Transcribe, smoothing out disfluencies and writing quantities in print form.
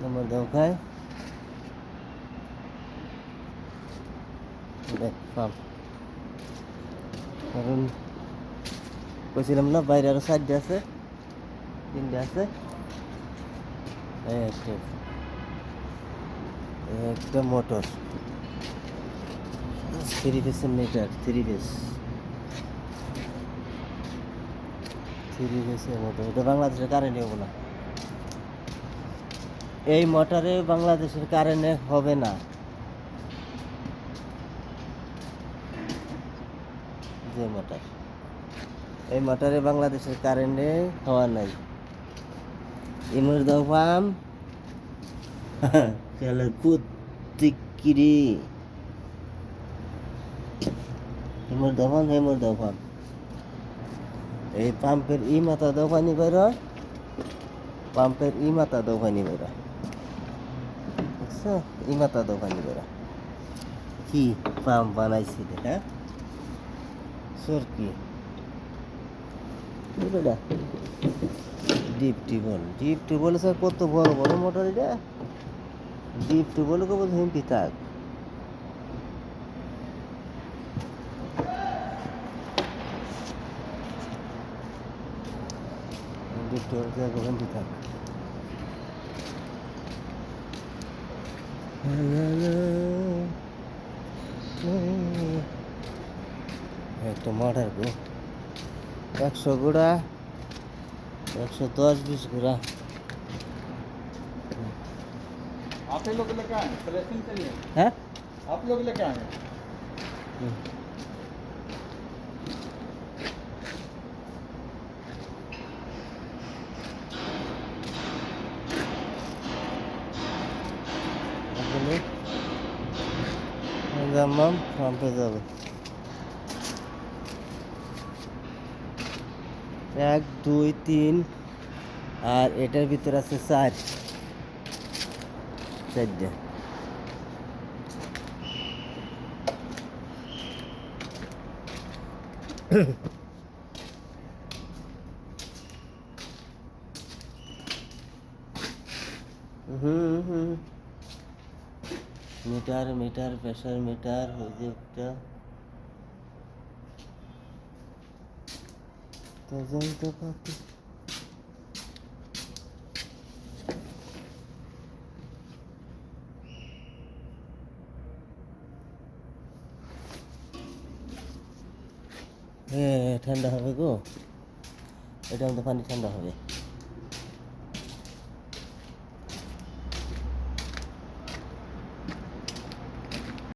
আমার দোকায় দেখ পাম্প, কারণ কইছিলাম না বাইরে আরো 4টে আছে, 3টে আছে। একটা মোটর 3 পিসের মিটার, 3 পিসের মোটর। এটা বাংলাদেশের কারেন্টে হবে না, এই মোটরে বাংলাদেশের কারেন্টে হবে না। যে মোটর, এই মোটরে বাংলাদেশের কারেন্টে হওয়া নাই। ইমর দাও পাম চলে কুত্তিকিরি, ইমর দাও পাম, হেমর দাও পাম। এই পাম্পের ই মাথা দাও পানি বের হয়, পাম্পের ই মাথা দাও পানি বের হয়, বুঝছো? ই মাথা দাও পানি বের হয়। কি পাম্প বানাইছি রে, হ্যাঁ সর কি বেটা? Deep tube well, deep tube well sir কত বড় বড় মোটর এটা। ডিপ টিউবওয়েল কে বলতে হিন্দি থাক, ডিপ টিউবওয়েল কে হিন্দি থাক। একটা মোটর গো, 100 গুড়া, 110-20 गुड़ा। आप ही लोग लेके आए कलेक्शन के लिए? है आप लोग लेके आए? জামাম পাম্পে যাবে 1 2 3, আর এটার ভিতরে আছে 4টে। মিটার মিটার প্রেসার মিটার, ওই যে একটা তদন্ত পাতি। হ্যাঁ ঠান্ডা হবে গো, এটা আমাদের পানি ঠান্ডা হবে।